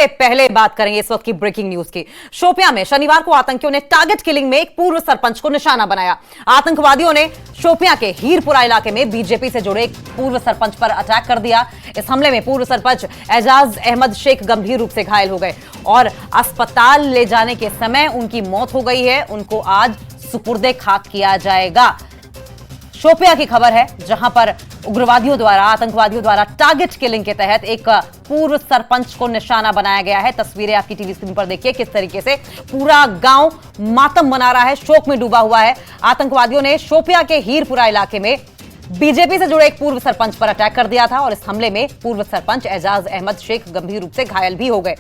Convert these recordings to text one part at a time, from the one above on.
सबसे पहले बात करेंगे इस वक्त की ब्रेकिंग न्यूज की। शोपियां में शनिवार को आतंकियों ने टारगेट किलिंग में एक पूर्व सरपंच को निशाना बनाया। आतंकवादियों ने शोपियां के हीरपुरा इलाके में बीजेपी से जुड़े एक पूर्व सरपंच पर अटैक कर दिया। इस हमले में पूर्व सरपंच एजाज अहमद शेख गंभीर रूप से घायल हो गए और अस्पताल ले जाने के समय उनकी मौत हो गई है। उनको आज सुपुर्दे खाक किया जाएगा। शोपियां की खबर है, जहां पर उग्रवादियों द्वारा, आतंकवादियों द्वारा टारगेट किलिंग के तहत एक पूर्व सरपंच को निशाना बनाया गया है। तस्वीरें आपकी टीवी स्क्रीन पर देखिए किस तरीके से पूरा गांव मातम मना रहा है, शोक में डूबा हुआ है। आतंकवादियों ने शोपियां के हीरपुरा इलाके में बीजेपी से जुड़े एक पूर्व सरपंच पर अटैक कर दिया था और इस हमले में पूर्व सरपंच एजाज अहमद शेख गंभीर रूप से घायल भी हो गए।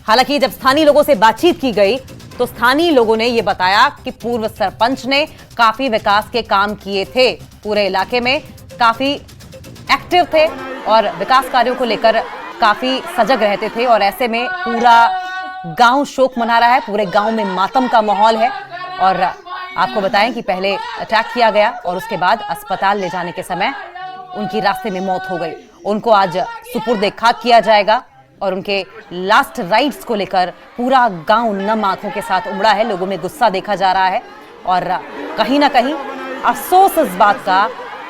हालांकि जब स्थानीय लोगों से बातचीत की गई तो स्थानीय लोगों ने यह बताया कि पूर्व सरपंच ने काफी विकास के काम किए थे, पूरे इलाके में काफी एक्टिव थे और विकास कार्यों को लेकर काफी सजग रहते थे और ऐसे में पूरा गांव शोक मना रहा है। पूरे गांव में मातम का माहौल है और आपको बताएं कि पहले अटैक किया गया और उसके बाद अस्पताल ले जाने के समय उनकी रास्ते में मौत हो गई। उनको आज सुपुर्दे खाक किया जाएगा और उनके लास्ट राइट्स को लेकर पूरा गांव नम आंखों के साथ उमड़ा है। लोगों में गुस्सा देखा जा रहा है और कहीं ना कहीं अफसोस इस बात का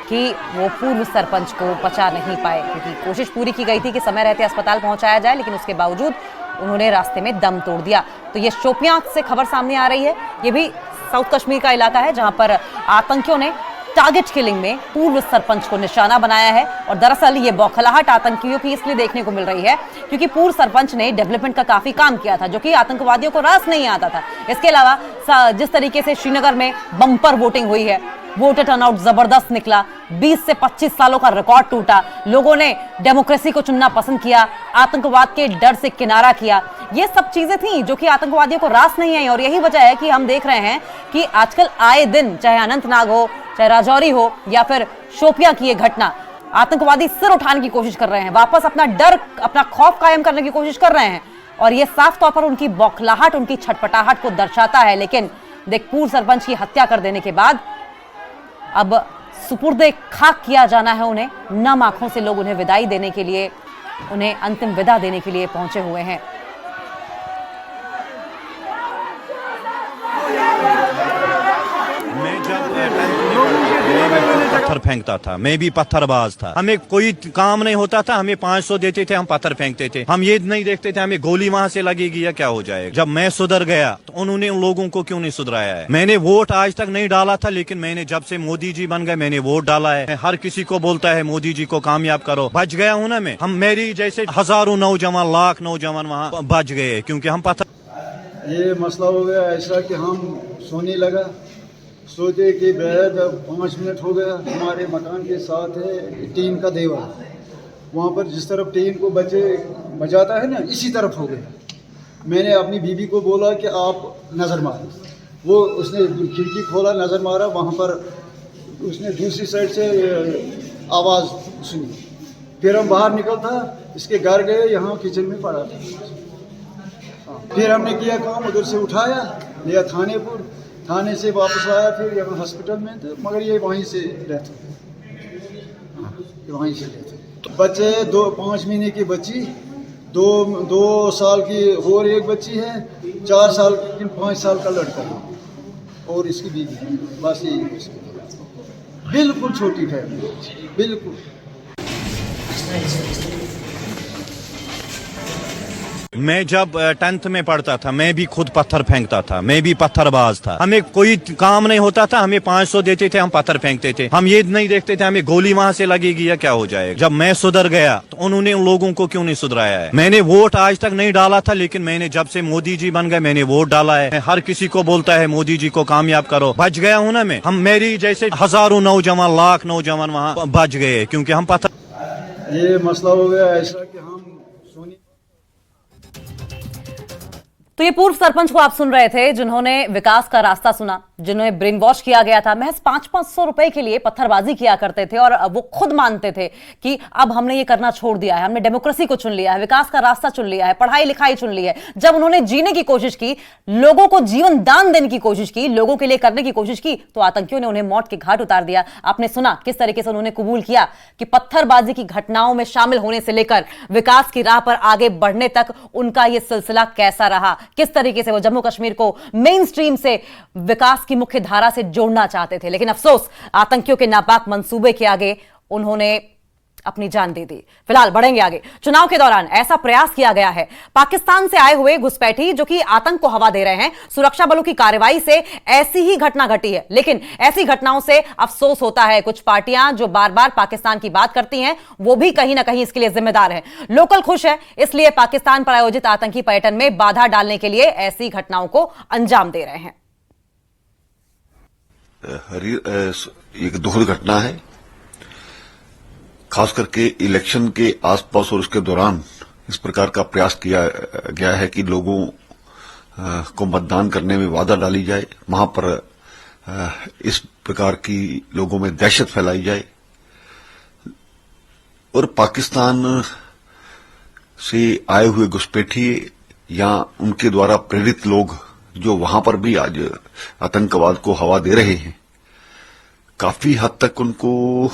कि वो पूर्व सरपंच को बचा नहीं पाए, क्योंकि कोशिश पूरी की गई थी कि समय रहते अस्पताल पहुंचाया जाए, लेकिन उसके बावजूद उन्होंने रास्ते में दम तोड़ दिया। तो ये शोपियां से खबर सामने आ रही है। ये भी साउथ कश्मीर का इलाका है जहां पर आतंकियों ने टारगेट किलिंग में पूर्व सरपंच को निशाना बनाया है और दरअसल ये बौखलाहट आतंकियों की इसलिए देखने को मिल रही है क्योंकि पूर्व सरपंच ने डेवलपमेंट का काफी काम किया था, जो कि आतंकवादियों को रास नहीं आता था। इसके अलावा जिस तरीके से श्रीनगर में बम्पर वोटिंग हुई है, वोटर टर्नआउट जबरदस्त निकला, 20 से 25 सालों का रिकॉर्ड टूटा, लोगों ने डेमोक्रेसी को चुनना पसंद किया, आतंकवाद के डर से किनारा किया। ये सब चीजें थी जो कि आतंकवादियों को रास नहीं आई और यही वजह है कि हम देख रहे हैं कि आजकल आए दिन, चाहे अनंतनाग हो, चाहे राजौरी हो या फिर शोपियां की ये घटना, आतंकवादी सिर उठाने की कोशिश कर रहे हैं, वापस अपना डर, अपना खौफ कायम करने की कोशिश कर रहे हैं और ये साफ तौर पर उनकी बौखलाहट, उनकी छटपटाहट को दर्शाता है। लेकिन देख, पूर्व सरपंच की हत्या कर देने के बाद अब सुपुर्दे खाक किया जाना है उन्हें। नम आंखों से लोग उन्हें विदाई देने के लिए, उन्हें अंतिम विदा देने के लिए पहुंचे हुए हैं। पत्थर फेंकता था, मैं भी पत्थरबाज था, हमें कोई काम नहीं होता था, हमें 500 देते थे, हम पत्थर फेंकते थे। हम ये नहीं देखते थे हमें गोली वहां से लगेगी या क्या हो जाएगा। जब मैं सुधर गया तो उन्होंने उन लोगों को क्यों नहीं सुधराया है। मैंने वोट आज तक नहीं डाला था, लेकिन मैंने जब से मोदी जी बन गए मैंने वोट डाला है। मैं हर किसी को बोलता है मोदी जी को कामयाब करो। बच गया हूँ ना मैं। हम मेरी जैसे हजारों नौजवान, लाख नौजवान वहाँ बच गए क्योंकि हम पत्थर। ये मसला हो गया ऐसा कि हम सोने लगा, सोचे कि बेहद 5 मिनट हो गया, हमारे मकान के साथ है टीन का देवर, वहाँ पर जिस तरफ टीन को बजाता है ना, इसी तरफ हो गया। मैंने अपनी बीवी को बोला कि आप नज़र मारो, वो उसने खिड़की खोला, नज़र मारा, वहाँ पर उसने दूसरी साइड से आवाज़ सुनी। फिर हम बाहर निकल था, इसके घर गए, यहाँ किचन में पड़ा था। फिर हमने किया काम, उधर से उठाया, लिया थाने से वापस आया, फिर यहाँ हॉस्पिटल में थे, मगर ये वहीं से डेथ वहीं से डेथ। बच्चे 5 महीने की बच्ची, 2 साल की और एक बच्ची है, 4 साल की, 5 साल का लड़का और इसकी बीवी, बस यही। बिल्कुल छोटी फैमिली, बिल्कुल। मैं जब 10th में पढ़ता था मैं भी खुद पत्थर फेंकता था, मैं भी पत्थरबाज था, हमें कोई काम नहीं होता था, हमें 500 देते थे, हम पत्थर फेंकते थे। हम ये नहीं देखते थे हमें गोली वहां से लगेगी या क्या हो जाएगा। जब मैं सुधर गया तो उन्होंने उन लोगों को क्यों नहीं सुधराया है। मैंने वोट आज तक नहीं डाला था, लेकिन मैंने जब से मोदी जी बन गए मैंने वोट डाला है। मैं हर किसी को बोलता है मोदी जी को कामयाब करो। बच गया हूँ ना मैं। हम मेरी जैसे हजारों नौजवान, लाख नौजवान वहाँ बच गए क्योंकि हम पत्थर। ये मसला हो गया ऐसा कि हम तो ये पूर्व सरपंच को आप सुन रहे थे, जिन्होंने विकास का रास्ता सुना, जिन्हें ब्रेन वॉश किया गया था। महज 500 रुपए के लिए पत्थरबाजी किया करते थे और वो खुद मानते थे कि अब हमने ये करना छोड़ दिया है, हमने डेमोक्रेसी को चुन लिया है, विकास का रास्ता चुन लिया है, पढ़ाई लिखाई चुन ली है। जब उन्होंने जीने की कोशिश की, लोगों को जीवन दान देने की कोशिश की, लोगों के लिए करने की कोशिश की, तो आतंकियों ने उन्हें मौत के घाट उतार दिया। आपने सुना किस तरीके से उन्होंने कबूल किया कि पत्थरबाजी की घटनाओं में शामिल होने से लेकर विकास की राह पर आगे बढ़ने तक उनका यह सिलसिला कैसा रहा, किस तरीके से वो जम्मू कश्मीर को मेन स्ट्रीम से विकास की मुख्य धारा से जोड़ना चाहते थे। लेकिन अफसोस, आतंकियों के नापाक मंसूबे के आगे उन्होंने अपनी जान दे दी। फिलहाल बढ़ेंगे आगे। चुनाव के दौरान ऐसा प्रयास किया गया है, पाकिस्तान से आए हुए घुसपैठी जो कि आतंक को हवा दे रहे हैं, सुरक्षा बलों की कार्रवाई से ऐसी ही घटना घटी है। लेकिन ऐसी घटनाओं से अफसोस होता है, कुछ पार्टियां जो बार बार पाकिस्तान की बात करती हैं, वो भी कहीं ना कहीं इसके लिए जिम्मेदार है। लोकल खुश है, इसलिए पाकिस्तान पर आयोजित आतंकी पर्यटन में बाधा डालने के लिए ऐसी घटनाओं को अंजाम दे रहे हैं। एक दुखद घटना है, खास करके इलेक्शन के आसपास और उसके दौरान इस प्रकार का प्रयास किया गया है कि लोगों को मतदान करने में बाधा डाली जाए, वहां पर इस प्रकार की लोगों में दहशत फैलाई जाए और पाकिस्तान से आए हुए घुसपैठी या उनके द्वारा प्रेरित लोग जो वहां पर भी आज आतंकवाद को हवा दे रहे हैं, काफी हद तक उनको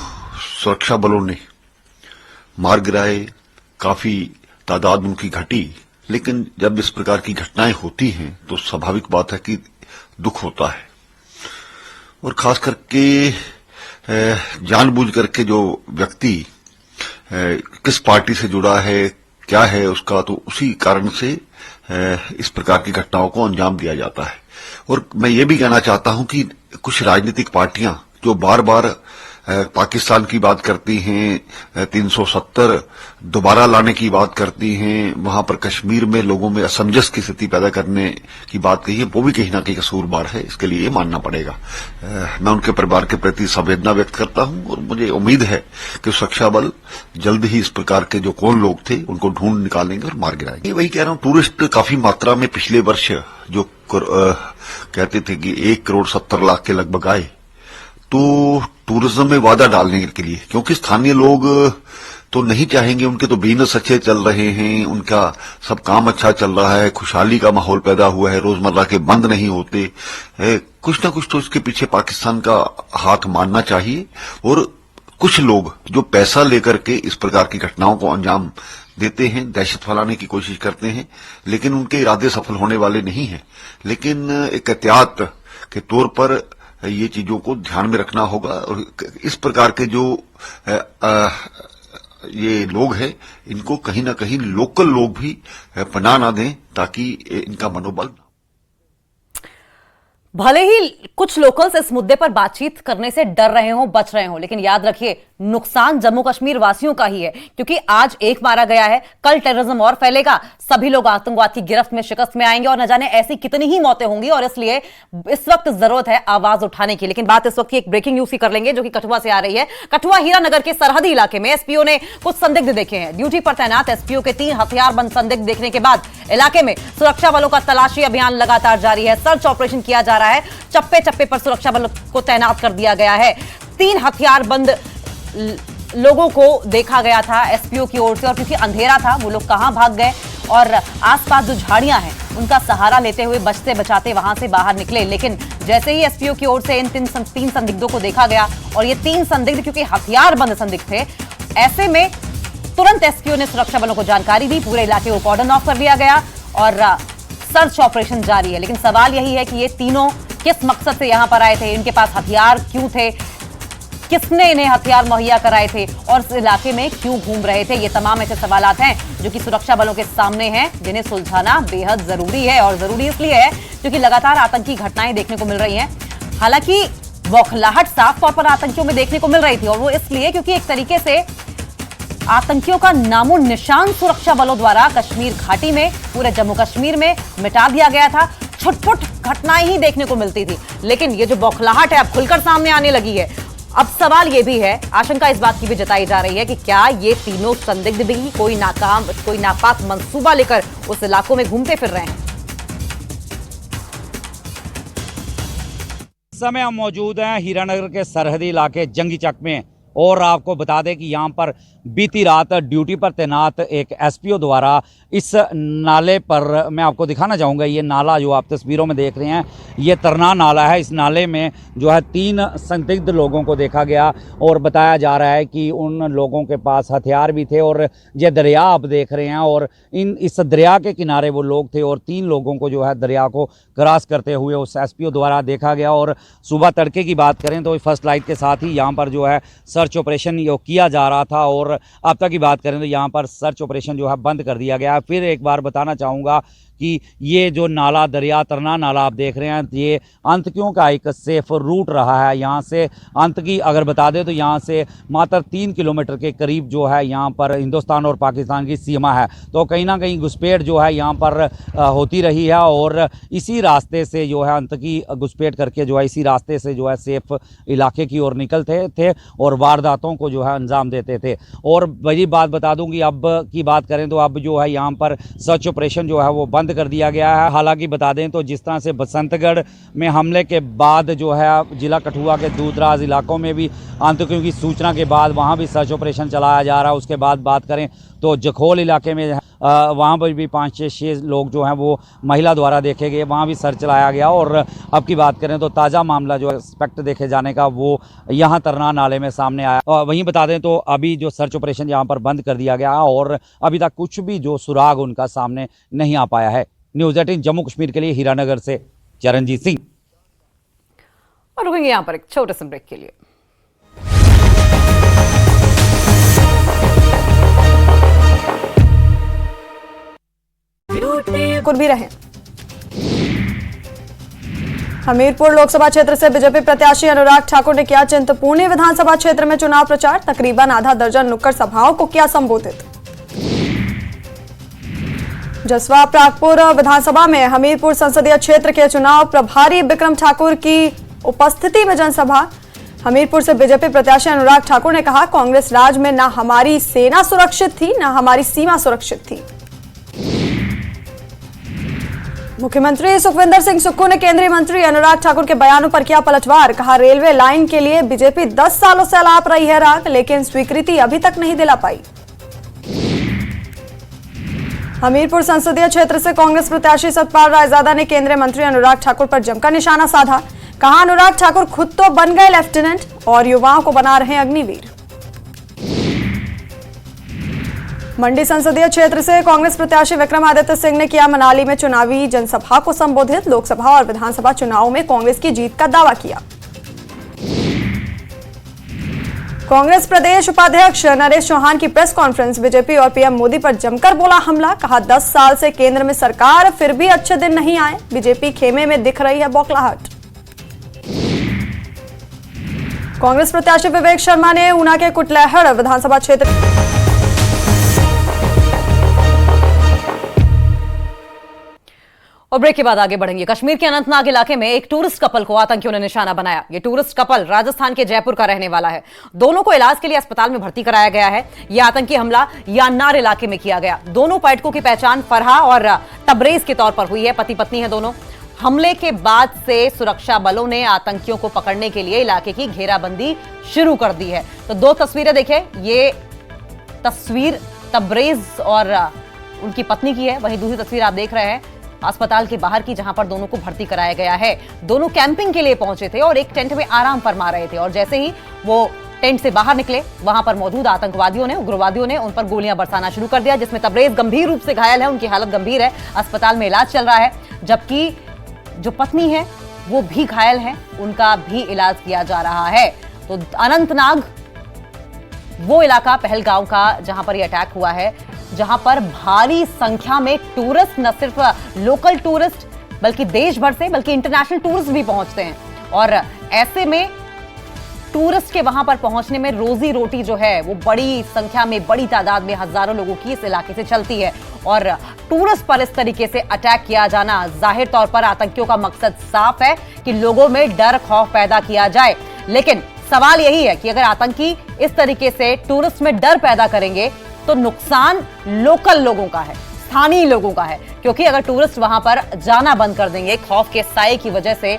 सुरक्षा बलों ने मार गिराए, काफी तादाद उनकी घटी। लेकिन जब इस प्रकार की घटनाएं होती हैं तो स्वाभाविक बात है कि दुख होता है और खास करके जानबूझ करके जो व्यक्ति किस पार्टी से जुड़ा है, क्या है उसका, तो उसी कारण से इस प्रकार की घटनाओं को अंजाम दिया जाता है। और मैं ये भी कहना चाहता हूं कि कुछ राजनीतिक पार्टियां जो बार बार पाकिस्तान की बात करती हैं, 370 दोबारा लाने की बात करती हैं, वहां पर कश्मीर में लोगों में असमंजस की स्थिति पैदा करने की बात कही है, वो भी कहीं ना कहीं कसूरवार है। इसके लिए ये मानना पड़ेगा। मैं उनके परिवार के प्रति संवेदना व्यक्त करता हूं और मुझे उम्मीद है कि सुरक्षा बल जल्द ही इस प्रकार के जो कौन लोग थे उनको ढूंढ निकालेंगे और मार गिराएंगे। वही कह रहा हूं, टूरिस्ट काफी मात्रा में पिछले वर्ष जो कहते थे कि 1,70,00,000 के लगभग आए, तो टूरिज्म में वादा डालने के लिए, क्योंकि स्थानीय लोग तो नहीं चाहेंगे, उनके तो बिजनेस अच्छे चल रहे हैं, उनका सब काम अच्छा चल रहा है, खुशहाली का माहौल पैदा हुआ है, रोजमर्रा के बंद नहीं होते, कुछ ना कुछ तो इसके पीछे पाकिस्तान का हाथ मानना चाहिए। और कुछ लोग जो पैसा लेकर के इस प्रकार की घटनाओं को अंजाम देते हैं, दहशत फैलाने की कोशिश करते हैं, लेकिन उनके इरादे सफल होने वाले नहीं हैं। लेकिन एक एहतियात के तौर पर ये चीजों को ध्यान में रखना होगा और इस प्रकार के जो ये लोग हैं, इनको कहीं ना कहीं लोकल लोग भी पनाह ना दें ताकि इनका मनोबल। भले ही कुछ लोकल्स इस मुद्दे पर बातचीत करने से डर रहे हों, बच रहे हों, लेकिन याद रखिए नुकसान जम्मू कश्मीर वासियों का ही है, क्योंकि आज एक मारा गया है, कल टेररिज्म और फैलेगा, सभी लोग आतंकवाद की गिरफ्त में शिकस्त में आएंगे और न जाने ऐसी कितनी ही मौतें होंगी। और इसलिए इस वक्त जरूरत है आवाज उठाने की। लेकिन बात इस वक्त की एक ब्रेकिंग न्यूज की कर लेंगे जो कि कठुआ से आ रही है। कठुआ हीरानगर के सरहदी इलाके में एसपीओ ने कुछ संदिग्ध देखे हैं। ड्यूटी पर तैनात एसपीओ के 3 हथियारबंद संदिग्ध देखने के बाद इलाके में सुरक्षा बलों का तलाशी अभियान लगातार जारी है, सर्च ऑपरेशन किया जा रहा है, चप्पे चप्पे पर सुरक्षा बलों को तैनात कर दिया गया है। 3 हथियारबंद लोगों को देखा गया था एसपीओ की ओर से, और क्योंकि अंधेरा था वो लोग कहां भाग गए और आसपास जो झाड़ियां हैं उनका सहारा लेते हुए बचते बचाते वहां से बाहर निकले। लेकिन जैसे ही एसपीओ की ओर से इन 3 संदिग्धों को देखा गया, और ये 3 संदिग्ध क्योंकि हथियारबंद संदिग्ध थे, ऐसे में तुरंत एसपीओ ने सुरक्षा बलों को जानकारी दी, पूरे इलाके को कॉर्डन ऑफ कर दिया गया और सर्च ऑपरेशन जारी है। लेकिन सवाल यही है कि ये तीनों किस मकसद से यहां पर आए थे, इनके पास हथियार क्यों थे, किसने इन्हें हथियार मुहैया कराए थे और इस इलाके में क्यों घूम रहे थे। ये तमाम ऐसे सवालात हैं जो कि सुरक्षा बलों के सामने हैं, जिन्हें सुलझाना बेहद जरूरी है। और जरूरी इसलिए है क्योंकि लगातार आतंकी घटनाएं देखने को मिल रही हैं। हालांकि बौखलाहट साफ तौर पर आतंकियों में देखने को मिल रही थी, और वो इसलिए क्योंकि एक तरीके से आतंकियों का नामो निशान सुरक्षा बलों द्वारा कश्मीर घाटी में, पूरे जम्मू कश्मीर में मिटा दिया गया था। छुटपुट घटनाएं ही देखने को मिलती थी, लेकिन ये जो बौखलाहट है अब खुलकर सामने आने लगी है। अब सवाल ये भी है, आशंका इस बात की भी जताई जा रही है कि क्या ये तीनों संदिग्ध भी कोई नापाक मंसूबा लेकर उस इलाकों में घूमते फिर रहे हैं। समय हम मौजूद हैं हीरानगर के सरहदी इलाके जंगी चक में और आपको बता दें कि यहाँ पर बीती रात ड्यूटी पर तैनात एक एसपीओ द्वारा इस नाले पर मैं आपको दिखाना चाहूँगा। ये नाला जो आप तस्वीरों में देख रहे हैं ये तरना नाला है। इस नाले में जो है 3 संदिग्ध लोगों को देखा गया और बताया जा रहा है कि उन लोगों के पास हथियार भी थे और ये दरिया आप देख रहे हैं और इस दरिया के किनारे वो लोग थे और 3 लोगों को जो है दरिया को क्रॉस करते हुए उस एसपीओ द्वारा देखा गया। और सुबह तड़के की बात करें तो फर्स्ट लाइट के साथ ही यहाँ पर जो है सर्च ऑपरेशन किया जा रहा था और अब तक की बात करें तो यहाँ पर सर्च ऑपरेशन जो है बंद कर दिया गया है। फिर एक बार बताना चाहूँगा कि ये जो नाला दरिया तरना नाला आप देख रहे हैं ये आतंकियों का एक सेफ रूट रहा है। यहाँ से आतंकी अगर बता दें तो यहाँ से मात्र 3 किलोमीटर के करीब जो है यहाँ पर हिंदुस्तान और पाकिस्तान की सीमा है। तो कहीं ना कहीं घुसपैठ जो है यहाँ पर होती रही है और इसी रास्ते से जो है आतंकी घुसपैठ करके जो है इसी रास्ते से जो है सेफ इलाके की ओर निकलते थे और वारदातों को जो है अंजाम देते थे। और वही बात बता दूं कि अब की बात करें तो अब जो है यहाँ पर सर्च ऑपरेशन जो है वो बंद कर दिया गया है। हालांकि बता दें तो जिस तरह से बसंतगढ़ में हमले के बाद जो है जिला कठुआ के दूरदराज इलाकों में भी आतंकियों की सूचना के बाद वहाँ भी सर्च ऑपरेशन चलाया जा रहा है। उसके बाद बात करें तो जखोल इलाके में वहाँ पर भी 5-6 लोग जो हैं वो महिला द्वारा देखे गए, वहाँ भी सर्च चलाया गया। और अब की बात करें तो ताज़ा मामला जो एक्सपेक्ट देखे जाने का वो यहाँ तरना नाले में सामने आया। और वहीं बता दें तो अभी जो सर्च ऑपरेशन यहाँ पर बंद कर दिया गया और अभी तक कुछ भी जो सुराग उनका सामने नहीं आ पाया है। न्यूज़ 18 जम्मू कश्मीर के लिए हीरानगर से चरणजीत सिंह। और रुकेंगे यहाँ पर एक छोटे से ब्रेक के लिए। कुछ भी रहे। हमीरपुर लोकसभा क्षेत्र से बीजेपी प्रत्याशी अनुराग ठाकुर ने किया चिंतपूर्णी विधानसभा क्षेत्र में चुनाव प्रचार। तकरीबन आधा दर्जन नुक्कड़ सभाओं को किया संबोधित। जसवा प्रागपुर विधानसभा में हमीरपुर संसदीय क्षेत्र के चुनाव प्रभारी बिक्रम ठाकुर की उपस्थिति में जनसभा। हमीरपुर से बीजेपी प्रत्याशी अनुराग ठाकुर ने कहा, कांग्रेस राज में न हमारी सेना सुरक्षित थी न हमारी सीमा सुरक्षित थी। मुख्यमंत्री सुखविंदर सिंह सुक्खू ने केंद्रीय मंत्री अनुराग ठाकुर के बयानों पर किया पलटवार। कहा, रेलवे लाइन के लिए बीजेपी 10 सालों से अलाप रही है राग, लेकिन स्वीकृति अभी तक नहीं दिला पाई। हमीरपुर संसदीय क्षेत्र से कांग्रेस प्रत्याशी सतपाल रायजादा ने केंद्रीय मंत्री अनुराग ठाकुर पर जमकर निशाना साधा। कहा, अनुराग ठाकुर खुद तो बन गए लेफ्टिनेंट और युवाओं को बना रहे अग्निवीर। मंडी संसदीय क्षेत्र से कांग्रेस प्रत्याशी विक्रमादित्य सिंह ने किया मनाली में चुनावी जनसभा को संबोधित। लोकसभा और विधानसभा चुनावों में कांग्रेस की जीत का दावा किया। कांग्रेस प्रदेश उपाध्यक्ष नरेश चौहान की प्रेस कॉन्फ्रेंस। बीजेपी और पीएम मोदी पर जमकर बोला हमला। कहा, 10 साल से केंद्र में सरकार, फिर भी अच्छे दिन नहीं आए। बीजेपी खेमे में दिख रही है बौखलाहट। कांग्रेस प्रत्याशी विवेक शर्मा ने ऊना के कुटलैहड़ विधानसभा क्षेत्र और ब्रेक के बाद आगे बढ़ेंगे। कश्मीर के अनंतनाग इलाके में एक टूरिस्ट कपल को आतंकियों ने निशाना बनाया। ये टूरिस्ट कपल राजस्थान के जयपुर का रहने वाला है। दोनों को इलाज के लिए अस्पताल में भर्ती कराया गया है। यह आतंकी हमला यान्नार इलाके में किया गया। दोनों पर्यटकों की पहचान फरहा और तबरेज के तौर पर हुई है। पति पत्नी है दोनों। हमले के बाद से सुरक्षा बलों ने आतंकियों को पकड़ने के लिए इलाके की घेराबंदी शुरू कर दी है। तो 2 तस्वीरें देखें। ये तस्वीर तबरेज और उनकी पत्नी की है। वहीं दूसरी तस्वीर आप देख रहे हैं अस्पताल के बाहर की, जहां पर दोनों को भर्ती कराया गया है। दोनों कैंपिंग के लिए पहुंचे थे और एक टेंट में आराम फरमा रहे थे और जैसे ही वो टेंट से बाहर निकले, वहां पर मौजूद आतंकवादियों ने, उग्रवादियों ने उन पर गोलियां बरसाना शुरू कर दिया, जिसमें तबरेज गंभीर रूप से घायल है। उनकी हालत गंभीर है, अस्पताल में इलाज चल रहा है। जबकि जो पत्नी है वो भी घायल है, उनका भी इलाज किया जा रहा है। तो अनंतनाग वो इलाका पहलगांव का जहां पर यह अटैक हुआ है, जहां पर भारी संख्या में टूरिस्ट, न सिर्फ लोकल टूरिस्ट बल्कि देश भर से, बल्कि इंटरनेशनल टूरिस्ट भी पहुंचते हैं। और ऐसे में टूरिस्ट के वहां पर पहुंचने में रोजी रोटी जो है वो बड़ी संख्या में, बड़ी तादाद में, हजारों लोगों की इस इलाके से चलती है। और टूरिस्ट पर इस तरीके से अटैक किया जाना, जाहिर तौर पर आतंकियों का मकसद साफ है कि लोगों में डर खौफ पैदा किया जाए। लेकिन सवाल यही है कि अगर आतंकी इस तरीके से टूरिस्ट में डर पैदा करेंगे तो नुकसान लोकल लोगों का है, स्थानीय लोगों का है। क्योंकि अगर टूरिस्ट वहां पर जाना बंद कर देंगे खौफ के साए की वजह से,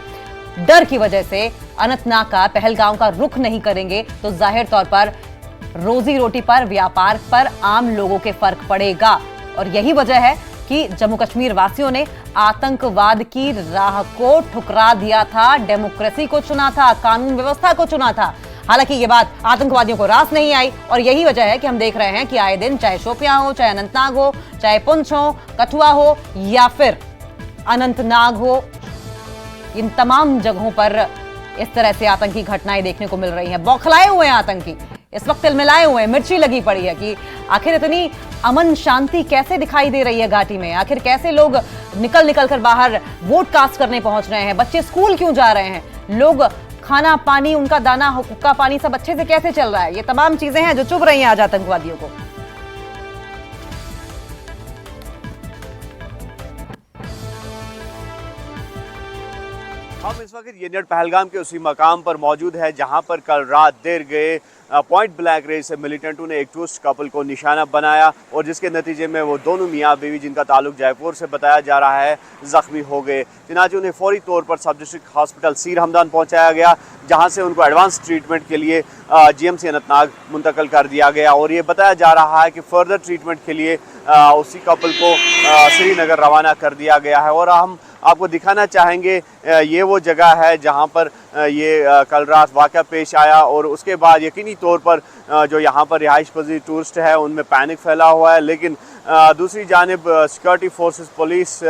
डर की वजह से अनंतनाग का पहलगाम का रुख नहीं करेंगे तो जाहिर तौर पर रोजी रोटी पर, व्यापार पर आम लोगों के फर्क पड़ेगा। और यही वजह है कि जम्मू कश्मीर वासियों ने आतंकवाद की राह को ठुकरा दिया था, डेमोक्रेसी को चुना था, कानून व्यवस्था को चुना था। हालांकि ये बात आतंकवादियों को रास नहीं आई और यही वजह है कि हम देख रहे हैं कि आए दिन चाहे शोपियां हो, चाहे अनंतनाग हो, चाहे पुंछ हो, कठुआ हो या फिर अनंतनाग हो, इन तमाम जगहों पर इस तरह से आतंकी घटनाएं देखने को मिल रही हैं। बौखलाए हुए हैं आतंकी, इस वक्त तिलमिलाए हुए हैं, मिर्ची लगी पड़ी है कि आखिर इतनी अमन शांति कैसे दिखाई दे रही है घाटी में, आखिर कैसे लोग निकल कर बाहर वोट कास्ट करने पहुंच रहे हैं, बच्चे स्कूल क्यों जा रहे हैं, लोग खाना पानी, उनका दाना हुक्का पानी सब अच्छे से कैसे चल रहा है। ये तमाम चीजें हैं जो चुभ रही हैं आज आतंकवादियों को। हम इस वक्त यूनिट पहलगाम के उसी मकाम पर मौजूद है जहां पर कल रात देर गए पॉइंट ब्लैंक रेंज से मिलिटेंटों ने एक टूरिस्ट कपल को निशाना बनाया और जिसके नतीजे में वो दोनों मियाँ बीवी, जिनका ताल्लुक जयपुर से बताया जा रहा है, जख्मी हो गए। चुनांचे उन्हें फौरी तौर पर सब डिस्ट्रिक्ट हॉस्पिटल सीर हमदान पहुंचाया गया, जहां से उनको एडवांस ट्रीटमेंट के लिए GMC अनंतनाग मुंतकिल कर दिया गया और ये बताया जा रहा है कि फर्दर ट्रीटमेंट के लिए उसी कपल को श्रीनगर रवाना कर दिया गया है। और हम आपको दिखाना चाहेंगे ये वो जगह है जहां पर ये कल रात वाक़या पेश आया और उसके बाद यकीनी तौर पर जो यहाँ पर रिहाइश पजीर टूरिस्ट है उनमें पैनिक फैला हुआ है। लेकिन दूसरी जानिब सिक्योरिटी फोर्सेस, पुलिस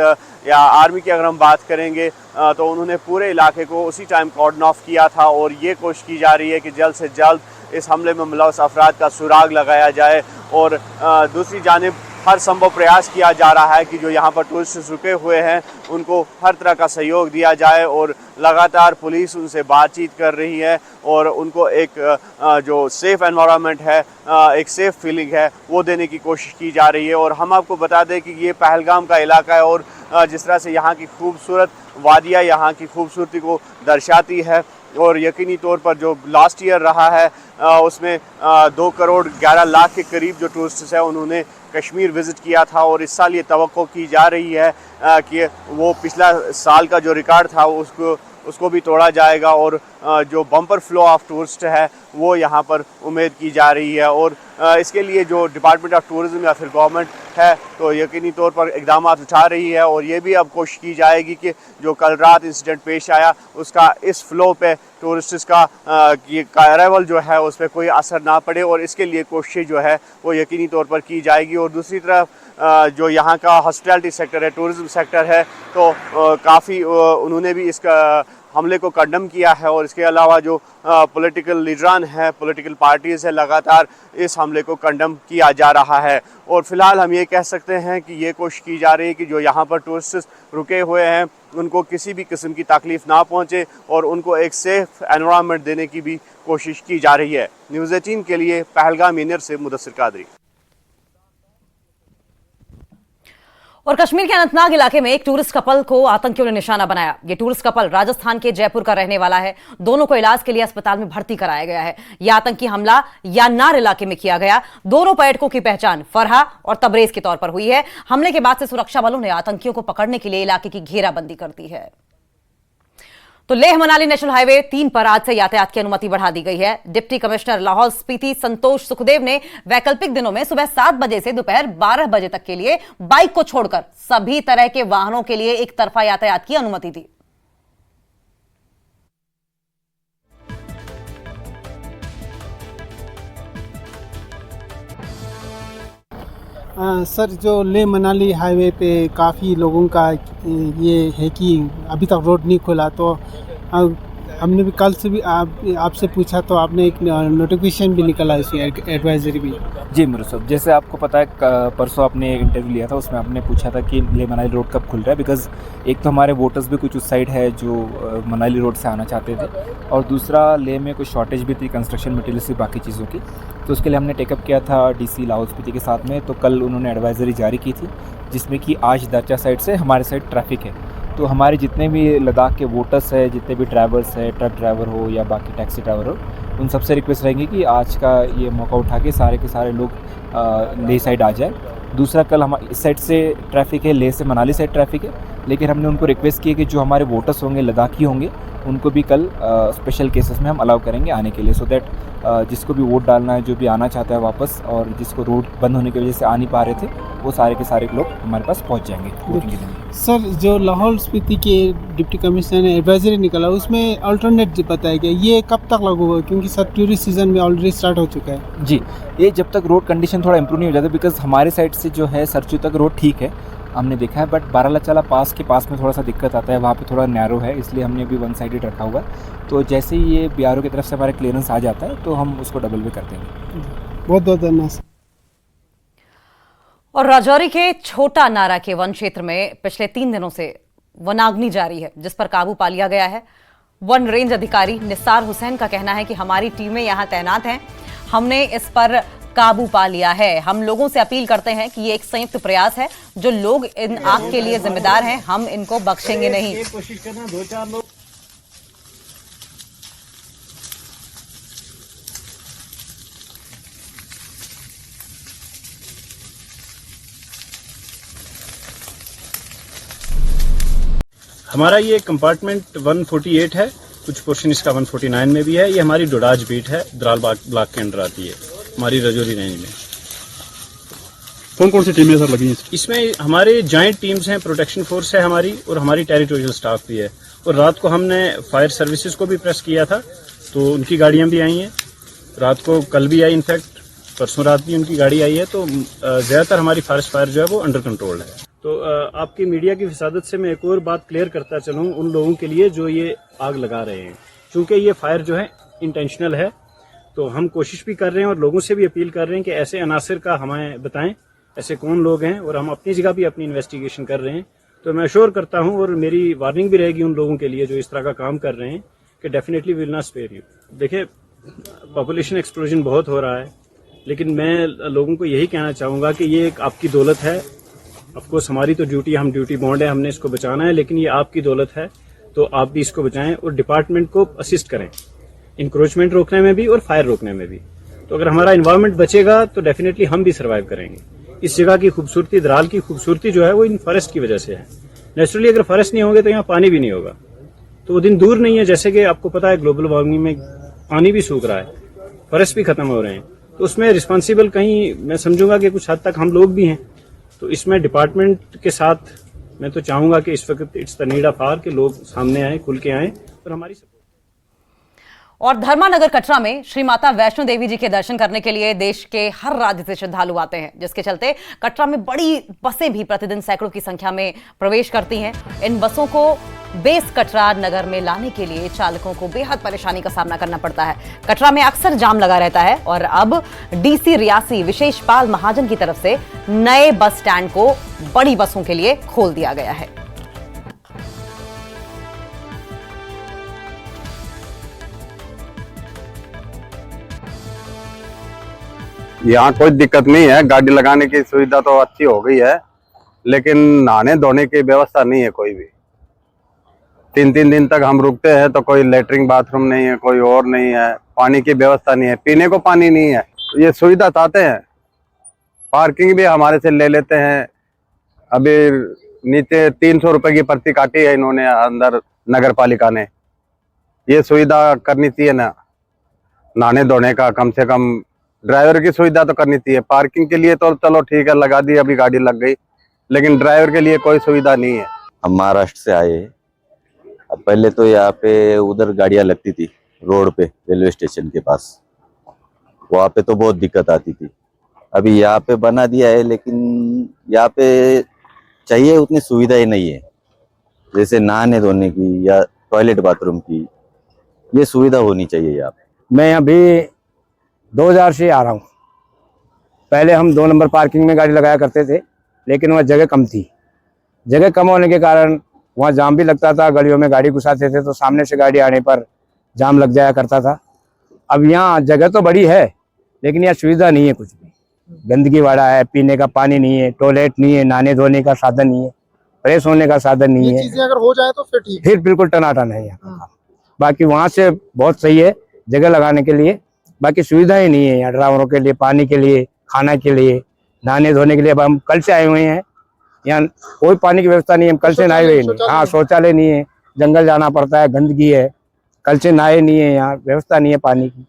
या आर्मी की अगर हम बात करेंगे तो उन्होंने पूरे इलाके को उसी टाइम कॉर्डन ऑफ किया था और ये कोशिश की जा रही है कि जल्द से जल्द इस हमले में मुलव्वस अफराद का सुराग लगाया जाए। और दूसरी जानिब हर संभव प्रयास किया जा रहा है कि जो यहाँ पर टूरिस्ट रुके हुए हैं उनको हर तरह का सहयोग दिया जाए और लगातार पुलिस उनसे बातचीत कर रही है और उनको एक जो सेफ़ एनवायरनमेंट है, एक सेफ़ फीलिंग है, वो देने की कोशिश की जा रही है। और हम आपको बता दें कि ये पहलगाम का इलाका है और जिस तरह से यहाँ की खूबसूरत वादियाँ यहाँ की खूबसूरती को दर्शाती है और यकीनी तौर पर जो लास्ट ईयर रहा है उसमें 2 करोड़ 11 लाख के करीब जो टूरिस्ट्स हैं उन्होंने कश्मीर विज़िट किया था और इस साल ये तवक्को की जा रही है कि वो पिछला साल का जो रिकॉर्ड था उसको भी तोड़ा जाएगा और जो बम्पर फ्लो ऑफ टूरिस्ट है वो यहाँ पर उम्मीद की जा रही है। और इसके लिए जो डिपार्टमेंट ऑफ टूरिज़्म या फिर गवर्नमेंट है तो यकीनी तौर पर इक़दाम उठा रही है और ये भी अब कोशिश की जाएगी कि जो कल रात इंसिडेंट पेश आया उसका इस फ्लो पे टूरिस्ट्स का अराइवल जो है उस पर कोई असर ना पड़े और इसके लिए कोशिश जो है वो यकीनी तौर पर की जाएगी। और दूसरी तरफ जो यहाँ का हॉस्पिटैलिटी सेक्टर है, टूरिज़्म सेक्टर है, तो काफ़ी उन्होंने भी इसका हमले को कंडम किया है और इसके अलावा जो पॉलिटिकल लीडरान हैं, पॉलिटिकल पार्टीज़ है, लगातार इस हमले को कंडम किया जा रहा है। और फ़िलहाल हम ये कह सकते हैं कि ये कोशिश की जा रही है कि जो यहाँ पर टूरिस्ट रुके हुए हैं उनको किसी भी किस्म की तकलीफ़ ना पहुँचे और उनको एक सेफ़ एनवायरनमेंट देने की भी कोशिश की जा रही है। न्यूज़ 18 के लिए पहलगाम यूनिट से मुदस्सिर कादरी। और कश्मीर के अनंतनाग इलाके में एक टूरिस्ट कपल को आतंकियों ने निशाना बनाया। ये टूरिस्ट कपल राजस्थान के जयपुर का रहने वाला है। दोनों को इलाज के लिए अस्पताल में भर्ती कराया गया है। यह आतंकी हमला यानार इलाके में किया गया। दोनों पर्यटकों की पहचान फरहा और तबरेज के तौर पर हुई है। हमले के बाद से सुरक्षा बलों ने आतंकियों को पकड़ने के लिए इलाके की घेराबंदी कर दी है। तो लेह मनाली नेशनल हाईवे 3 पर आज से यातायात की अनुमति बढ़ा दी गई है। डिप्टी कमिश्नर लाहौल स्पीति संतोष सुखदेव ने वैकल्पिक दिनों में सुबह 7 बजे से दोपहर 12 बजे तक के लिए बाइक को छोड़कर सभी तरह के वाहनों के लिए एक तरफा यातायात की अनुमति दी। सर, जो लेह मनाली हाईवे पे काफ़ी लोगों का ये है कि अभी तक रोड नहीं खुला, तो हमने भी कल से भी आपसे पूछा तो आपने एक नोटिफिकेशन भी निकाला, इसकी एडवाइजरी भी। जी मेरे साहब, जैसे आपको पता है परसों आपने एक इंटरव्यू लिया था, उसमें आपने पूछा था कि लेह मनाली रोड कब खुल रहा है, बिकॉज़ एक तो हमारे वोटर्स भी कुछ उस साइड है जो मनाली रोड से आना चाहते थे और दूसरा लेह में कुछ शॉर्टेज भी थी कंस्ट्रक्शन मटेरियल से बाकी चीज़ों की, तो उसके लिए हमने टेकअप किया था DC लाहौल स्पीति के साथ में। तो कल उन्होंने एडवाइजरी जारी की थी जिसमें कि आज दरचा साइड से हमारे साइड ट्रैफिक है, तो हमारे जितने भी लद्दाख के वोटर्स हैं, जितने भी ड्राइवर्स हैं, ट्रक ड्राइवर हो या बाकी टैक्सी ड्राइवर हो, उन सबसे रिक्वेस्ट रहेगी कि आज का ये मौका उठा के सारे के सारे लोग लेह साइड आ जाए। दूसरा, कल हम इस साइड से ट्रैफिक है, लेह से मनाली साइड ट्रैफिक है, लेकिन हमने उनको रिक्वेस्ट की है कि जो हमारे वोटर्स होंगे, लद्दाखी होंगे, उनको भी कल स्पेशल केसेस में हम अलाउ करेंगे आने के लिए, सो दैट जिसको भी वोट डालना है, जो भी आना चाहता है वापस, और जिसको रोड बंद होने की वजह से आ नहीं पा रहे थे, वो सारे के सारे लोग हमारे पास पहुंच जाएंगे वोटिंग के दिन। सर, जो लाहौल स्पीति के डिप्टी कमिश्नर ने एडवाइजरी निकाला उसमें अल्टरनेट बताया गया, ये कब तक लागू होगा? क्योंकि सर टूरिस्ट सीजन में ऑलरेडी स्टार्ट हो चुका है। जी, ये जब तक रोड कंडीशन थोड़ा इंप्रूव नहीं हो जाता, बिकॉज हमारे साइड से जो है सरचू तक रोड ठीक है, हमने देखा है, बट बारालाचाला पास के पास में थोड़ा सा दिक्कत आता है, वहाँ पे थोड़ा नैरो है, इसलिए हमने अभी वन साइडेड रखा हुआ है। तो जैसे ही ये BRO की तरफ से हमारा क्लियरेंस आ जाता है तो हम उसको डबल वे कर देंगे। बहुत बहुत धन्यवाद। और राजौरी के छोटा नारा के वन क्षेत्र में पिछले 3 दिनों से वनाग्नि जारी है, जिस पर काबू पा लिया गया है। वन रेंज अधिकारी निसार हुसैन का कहना है कि हमारी टीमें यहां तैनात हैं, हमने इस पर काबू पा लिया है। हम लोगों से अपील करते हैं कि ये एक संयुक्त प्रयास है, जो लोग इन आग के लिए जिम्मेदार हैं, हम इनको बख्शेंगे नहीं। कोशिश करना 2-4 लोग। हमारा ये कंपार्टमेंट 148 है, कुछ पोर्शन इसका 149 में भी है। ये हमारी डोडाज बीट है, द्राल ब्लॉक के अंडर आती है, हमारी रजौरी रेंज में। कौन कौन सी टीमें सर लगी हैं इसमें? हमारे जॉइंट टीम्स हैं, प्रोटेक्शन फोर्स है हमारी, और हमारी टेरिटोरियल स्टाफ भी है। और रात को हमने फायर सर्विसेज को भी प्रेस किया था, तो उनकी गाड़ियां भी आई हैं। रात को कल भी आई, इनफैक्ट परसों रात भी उनकी गाड़ी आई है। तो ज्यादातर हमारी फॉरेस्ट फायर जो है वो अंडर कंट्रोल है। तो आपकी मीडिया की फिसादत से मैं एक और बात क्लियर करता चलूँ उन लोगों के लिए जो ये आग लगा रहे हैं, क्योंकि ये फायर जो है इंटेंशनल है। तो हम कोशिश भी कर रहे हैं और लोगों से भी अपील कर रहे हैं कि ऐसे अनासर का हमें बताएं, ऐसे कौन लोग हैं, और हम अपनी जगह भी अपनी इन्वेस्टिगेशन कर रहे हैं। तो मैं अश्योर करता हूं, और मेरी वार्निंग भी रहेगी उन लोगों के लिए जो इस तरह का काम कर रहे हैं, कि definitely will not spare you. देखिए, पॉपुलेशन एक्सप्लोजन बहुत हो रहा है, लेकिन मैं लोगों को यही कहना चाहूंगा कि ये एक आपकी दौलत है। ऑफकोर्स हमारी तो ड्यूटी, हम ड्यूटी बॉन्ड है, हमने इसको बचाना है, लेकिन ये आपकी दौलत है, तो आप भी इसको बचाएं और डिपार्टमेंट को असिस्ट करें इंक्रोचमेंट रोकने में भी और फायर रोकने में भी। तो अगर हमारा इन्वायरमेंट बचेगा तो डेफिनेटली हम भी सर्वाइव करेंगे। इस जगह की खूबसूरती, द्राल की खूबसूरती जो है वो इन फॉरेस्ट की वजह से है। नेचुरली अगर फॉरेस्ट नहीं होंगे तो यहाँ पानी भी नहीं होगा। तो वो दिन दूर नहीं है, जैसे कि आपको पता है ग्लोबल वार्मिंग में पानी भी सूख रहा है, फॉरेस्ट भी खत्म हो रहे हैं। तो उसमें रिस्पॉन्सिबल कहीं मैं समझूंगा कि कुछ हद तक हम लोग भी हैं। तो इसमें डिपार्टमेंट के साथ मैं तो चाहूंगा कि इस वक्त it's the need of hour कि लोग सामने आए, खुल के आए और हमारी। और धर्मानगर कटरा में श्री माता वैष्णो देवी जी के दर्शन करने के लिए देश के हर राज्य से श्रद्धालु आते हैं, जिसके चलते कटरा में बड़ी बसें भी प्रतिदिन सैकड़ों की संख्या में प्रवेश करती हैं। इन बसों को बेस कटरा नगर में लाने के लिए चालकों को बेहद परेशानी का सामना करना पड़ता है। कटरा में अक्सर जाम लगा रहता है और अब डीसी रियासी विशेष पाल महाजन की तरफ से नए बस स्टैंड को बड़ी बसों के लिए खोल दिया गया है। यहाँ कोई दिक्कत नहीं है, गाड़ी लगाने की सुविधा तो अच्छी हो गई है, लेकिन नहाने धोने की व्यवस्था नहीं है कोई भी। 3-3 दिन तक हम रुकते हैं तो कोई लेटरिन बाथरूम नहीं है, कोई और नहीं है, पानी की व्यवस्था नहीं है, पीने को पानी नहीं है। ये सुविधा चाहते हैं, पार्किंग भी हमारे से ले लेते हैं। अभी नीचे 300 रुपए की पर्ची काटी है इन्होंने अंदर नगर पालिका ने। ये सुविधा करनी चाहिए ना, नहाने धोने का कम से कम ड्राइवर की सुविधा तो करनी चाहिए। पार्किंग के लिए तो चलो ठीक है, लगा दी, अभी गाड़ी लग गई, लेकिन ड्राइवर के लिए कोई सुविधा नहीं है। हम महाराष्ट्र से आए हैं। अब पहले तो यहाँ पे उधर गाड़ियाँ लगती थी रोड पे, रेलवे स्टेशन के पास, वहाँ पे तो बहुत दिक्कत आती थी। अभी यहाँ पे बना दिया है, लेकिन यहाँ पे चाहिए उतनी सुविधाएं नहीं है, जैसे नहाने धोने की या टॉयलेट बाथरूम की, ये सुविधा होनी चाहिए यहाँ पे। मैं अभी 2000 से आ रहा हूँ। पहले हम 2 नंबर पार्किंग में गाड़ी लगाया करते थे, लेकिन वहाँ जगह कम थी। जगह कम होने के कारण वहाँ जाम भी लगता था, गलियों में गाड़ी घुसाते थे तो सामने से गाड़ी आने पर जाम लग जाया करता था। अब यहाँ जगह तो बड़ी है, लेकिन यहाँ सुविधा नहीं है कुछ भी। गंदगी वाला है, पीने का पानी नहीं है, टॉयलेट नहीं है, नहाने धोने का साधन नहीं है, फ्रेश होने का साधन नहीं है। चीजें अगर हो जाए तो फिर ठीक, फिर बिल्कुल टनाटन है यहाँ का। बाकी वहाँ से बहुत सही है जगह लगाने के लिए, बाकी सुविधाएं नहीं है यहाँ ड्राइवरों के लिए, पानी के लिए, खाना के लिए, नहाने धोने के लिए। अब हम कल से आए हुए हैं, यहाँ कोई पानी की व्यवस्था नहीं है, हम कल से नहाए हुए नहीं। हाँ, शौचालय नहीं है, जंगल जाना पड़ता है, गंदगी है, कल से नहाए नहीं है, यहाँ व्यवस्था नहीं है पानी की।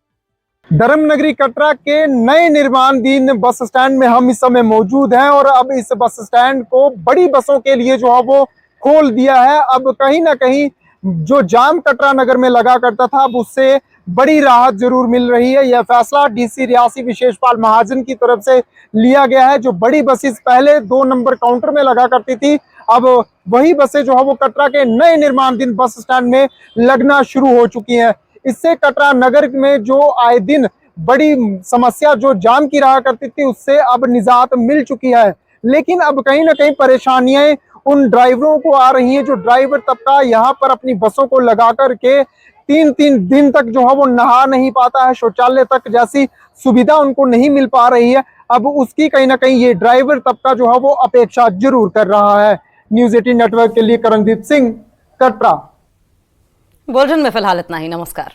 धर्मनगरी कटरा के नए निर्माणाधीन बस स्टैंड में हम इस समय मौजूद हैं और अब इस बस स्टैंड को बड़ी बसों के लिए जो है वो खोल दिया है। अब कहीं ना कहीं जो जाम कटरा नगर में लगा करता था अब उससे बड़ी राहत जरूर मिल रही है। यह फैसला डीसी रियासी विशेषपाल महाजन की तरफ से लिया गया है। जो बड़ी बसेस पहले 2 नंबर काउंटर में लगा करती थी अब वही बसें जो है वो कटरा के नए निर्माणाधीन बस स्टैंड में लगना शुरू हो चुकी हैं। इससे कटरा नगर में जो आए दिन बड़ी समस्या जो जाम की रहा करती थी उससे अब निजात मिल चुकी है। लेकिन अब कहीं ना कहीं परेशानियां उन ड्राइवरों को आ रही हैं। जो ड्राइवर तबका यहाँ पर अपनी बसों को लगा करके 3-3 दिन तक जो है वो नहा नहीं पाता है, शौचालय तक जैसी सुविधा उनको नहीं मिल पा रही है। अब उसकी कहीं ना कहीं ये ड्राइवर तबका जो है वो अपेक्षा जरूर कर रहा है। न्यूज़ 18 नेटवर्क के लिए करणदीप सिंह, कटरा। बुलेटिन में फिलहाल इतना ही। नमस्कार।